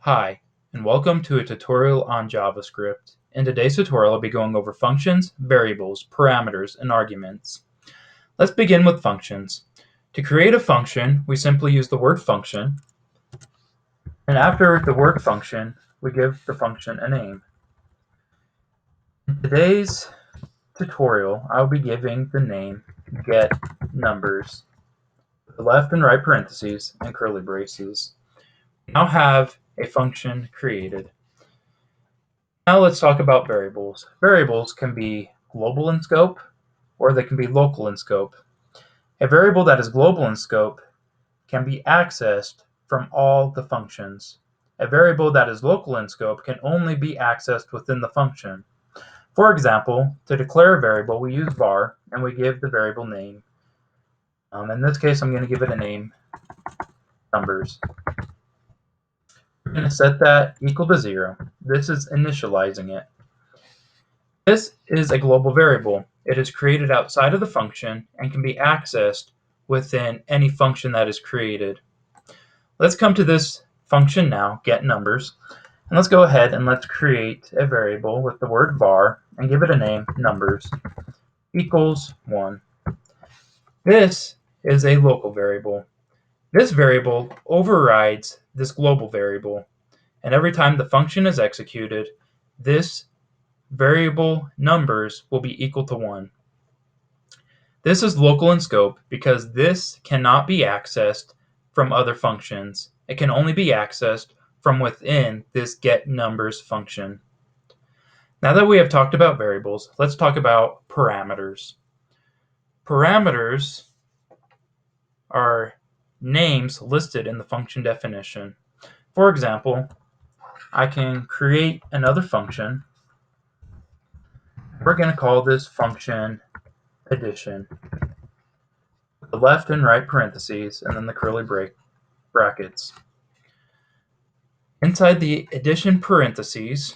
Hi, and welcome to a tutorial on JavaScript. In today's tutorial, I'll be going over functions, variables, parameters, and arguments. Let's begin with functions. To create a function, we simply use the word function, and after the word function, we give the function a name. In today's tutorial, I'll be giving the name getNumbers, with the left and right parentheses and curly braces. We now have a function created. Now let's talk about variables. Variables can be global in scope, or they can be local in scope. A variable that is global in scope can be accessed from all the functions. A variable that is local in scope can only be accessed within the function. For example, to declare a variable, we use var, and we give the variable name. In this case, I'm going to give it a name, numbers. We're going to set that equal to 0. This is initializing it. This is a global variable. It is created outside of the function and can be accessed within any function that is created. Let's come to this function now, getNumbers, and let's go ahead and let's create a variable with the word var and give it a name, numbers, equals 1. This is a local variable. This variable overrides this global variable, and every time the function is executed, this variable numbers will be equal to 1. This is local in scope because this cannot be accessed from other functions. It can only be accessed from within this getNumbers function. Now that we have talked about variables, let's talk about parameters. Parameters are names listed in the function definition. For example, I can create another function. We're going to call this function addition. The left and right parentheses, and then the curly brackets. Inside the addition parentheses,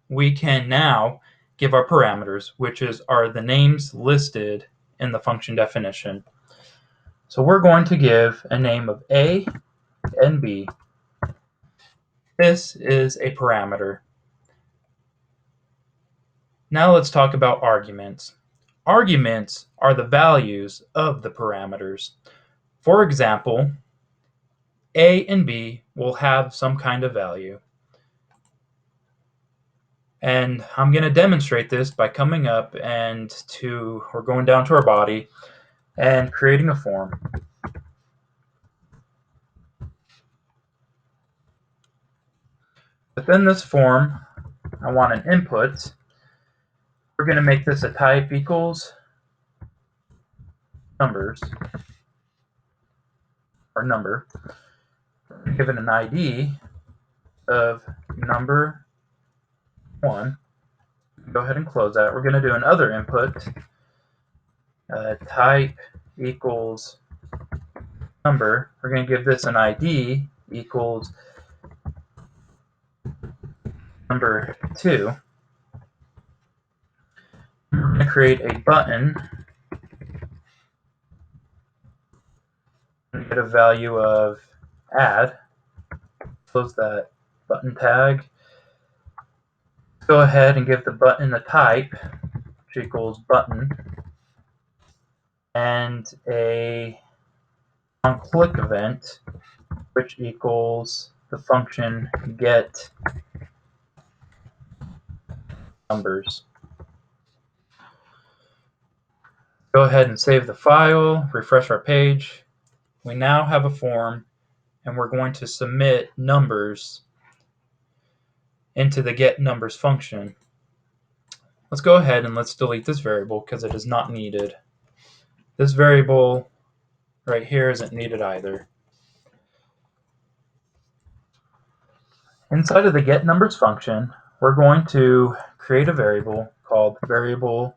we can now give our parameters, which are the names listed in the function definition. So we're going to give a name of A and B. This is a parameter. Now let's talk about arguments. Arguments are the values of the parameters. For example, A and B will have some kind of value. And I'm going to demonstrate this by coming up or going down to our body and creating a form. Within this form, I want an input. We're going to make this a type equals numbers, or number. Give it an ID of number 1. Go ahead and close that. We're going to do another input, type equals number. We're going to give this an ID equals number 2. We're going to create a button and get a value of add. Close that button tag. Go ahead and give the button a type, which equals button, and a on-click event, which equals the function get numbers. Go ahead and save the file, refresh our page. We now have a form, and we're going to submit numbers into the getNumbers function. Let's go ahead and let's delete this variable because it is not needed. This variable right here isn't needed either. Inside of the getNumbers function, we're going to create a variable called variable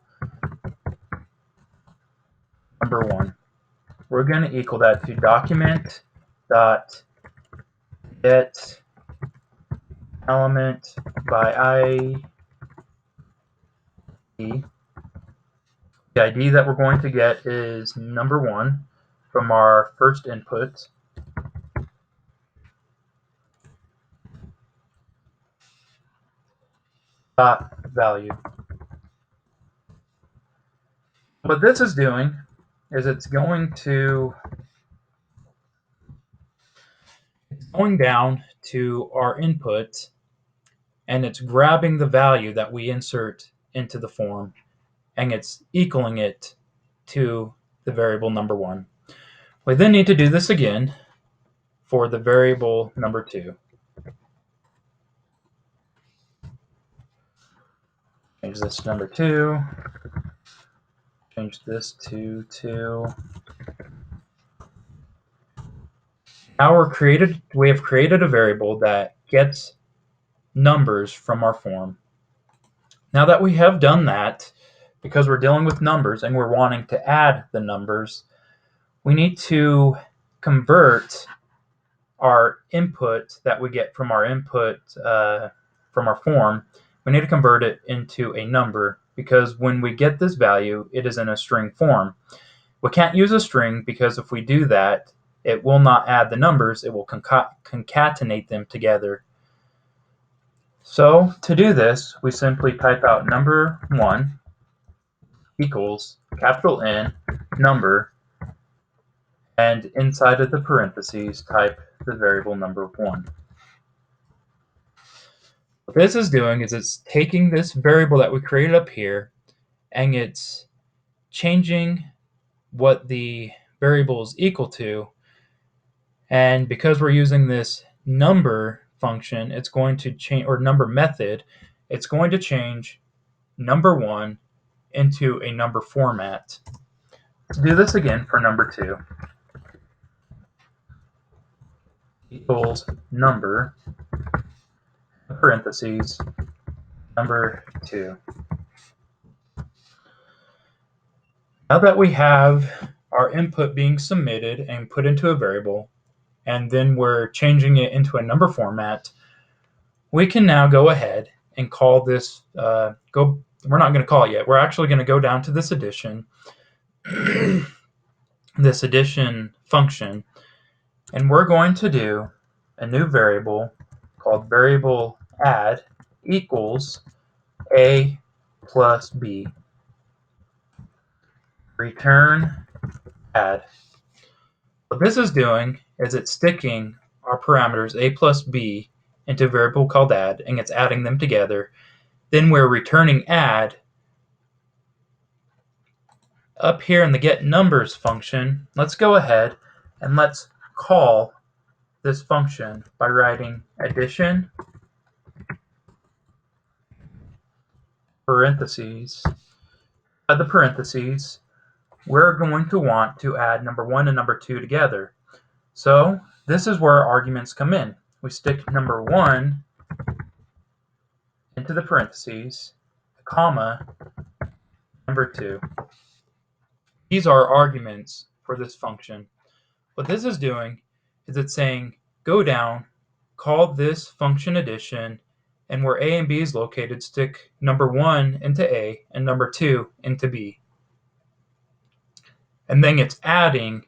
number 1. We're going to equal that to document dot get element by ID. The ID that we're going to get is number 1 from our first input. dot value. What this is doing is it's going down to our input, and it's grabbing the value that we insert into the form, and it's equaling it to the variable number 1. We then need to do this again for the variable number 2. Change this to number 2. Change this to 2. Now we have created a variable that gets numbers from our form. Now that we have done that, because we're dealing with numbers and we're wanting to add the numbers, we need to convert our input that we get from our from our form. We need to convert it into a number, because when we get this value, it is in a string form. We can't use a string, because if we do that, it will not add the numbers, it will concatenate them together. So to do this, we simply type out number 1 equals capital N number, and inside of the parentheses type the variable number 1. What this is doing is it's taking this variable that we created up here, and it's changing what the variable is equal to. And because we're using this number function, it's going to change, or number method, it's going to change number 1 into a number format. Let's do this again for number 2. Equals number, parentheses, number 2. Now that we have our input being submitted and put into a variable, and then we're changing it into a number format, we can now go ahead and call this, we're not going to call it yet, we're actually going to go down to this addition, this addition function, and we're going to do a new variable called variable add equals a plus b. Return add. What this is doing is it's sticking our parameters a plus b into a variable called add, and it's adding them together. Then we're returning add. Up here in the get numbers function, let's go ahead and let's call this function by writing addition parentheses. At the parentheses, we're going to want to add number 1 and number 2 together. So this is where our arguments come in. We stick number 1 into the parentheses, comma, number 2. These are arguments for this function. What this is doing is it's saying go down, call this function addition, and where a and b is located, stick number 1 into a and number 2 into b. And then it's adding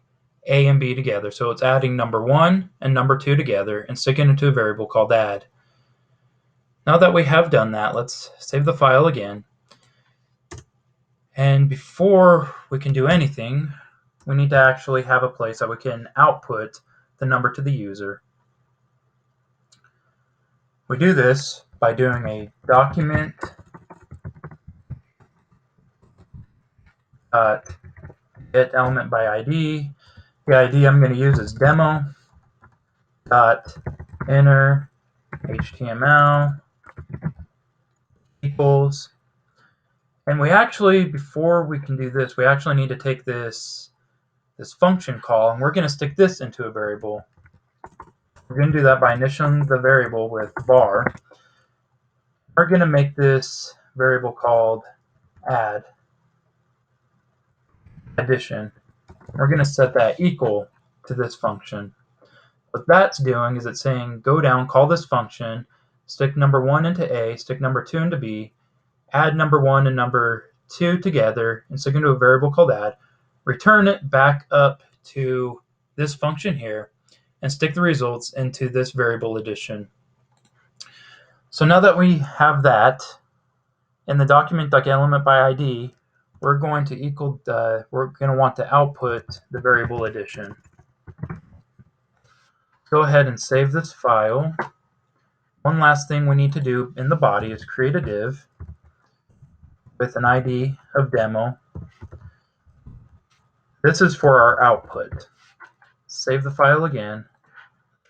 a and b together. So it's adding number 1 and number 2 together and sticking into a variable called add. Now that we have done that, let's save the file again. And before we can do anything, we need to actually have a place that we can output the number to the user. We do this by doing a document get element by ID. The ID I'm going to use is demo dot inner HTML equals, and we actually, before we can do this, we actually need to take this function call, and we're going to stick this into a variable. We're going to do that by initialing the variable with var. We're going to make this variable called add addition. We're going to set that equal to this function. What that's doing is it's saying go down, call this function, stick number 1 into a, stick number 2 into b, add number 1 and number 2 together, and stick into a variable called add, return it back up to this function here, and stick the results into this variable addition. So now that we have that, In the document.element by ID, we're going to want to output the variable addition. Go ahead and save this file. One last thing we need to do in the body is create a div with an ID of demo. This is for our output. Save the file again,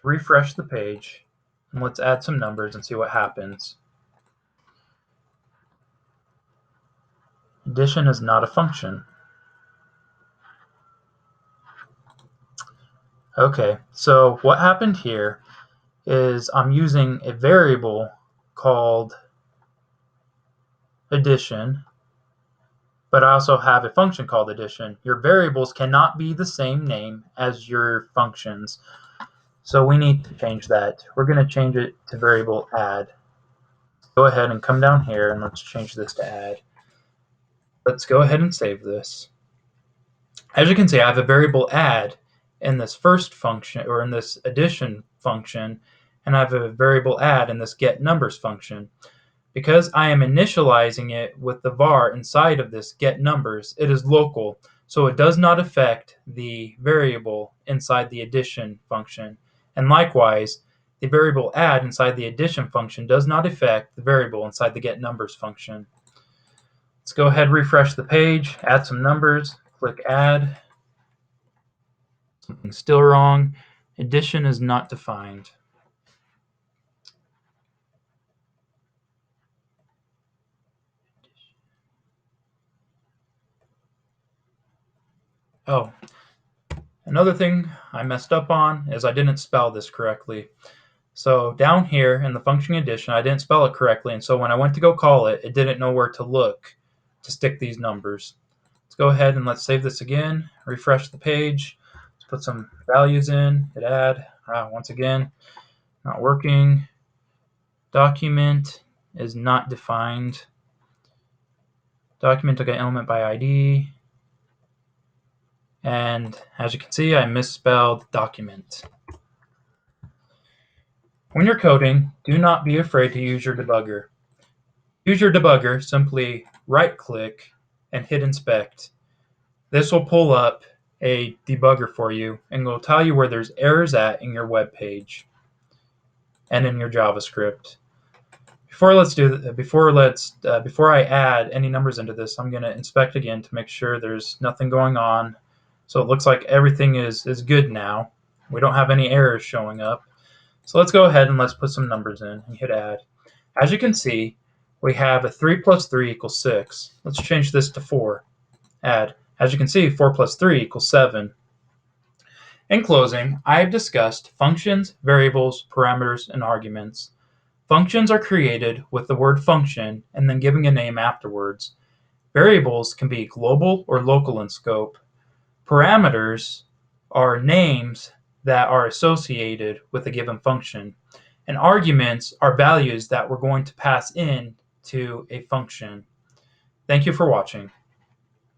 refresh the page, and let's add some numbers and see what happens. Addition is not a function. Okay, so what happened here is I'm using a variable called addition, but I also have a function called addition. Your variables cannot be the same name as your functions, so we need to change that. We're going to change it to variable add. Go ahead and come down here and let's change this to add. Let's go ahead and save this. As you can see, I have a variable add in this first function, or in this addition function, and I have a variable add in this getNumbers function. Because I am initializing it with the var inside of this getNumbers, it is local, so it does not affect the variable inside the addition function. And likewise, the variable add inside the addition function does not affect the variable inside the getNumbers function. Let's go ahead and refresh the page, add some numbers, click add. Something's still wrong. Addition is not defined. Oh, another thing I messed up on is I didn't spell this correctly. So down here in the function addition, I didn't spell it correctly, and so when I went to go call it, it didn't know where to look to stick these numbers. Let's go ahead and let's save this again, refresh the page, let's put some values in, hit add. Once again, not working. Document is not defined. Document took an element by ID. And as you can see, I misspelled document. When you're coding, do not be afraid to use your debugger. Use your debugger, simply right-click and hit inspect. This will pull up a debugger for you and will tell you where there's errors at in your web page and in your JavaScript. Before I add any numbers into this, I'm going to inspect again to make sure there's nothing going on. So it looks like everything is good now. We don't have any errors showing up. So let's go ahead and let's put some numbers in and hit add. As you can see, we have a 3 plus 3 equals 6. Let's change this to 4. Add. As you can see, 4 plus 3 equals 7. In closing, I have discussed functions, variables, parameters, and arguments. Functions are created with the word function and then giving a name afterwards. Variables can be global or local in scope. Parameters are names that are associated with a given function. And arguments are values that we're going to pass in to a function. Thank you for watching.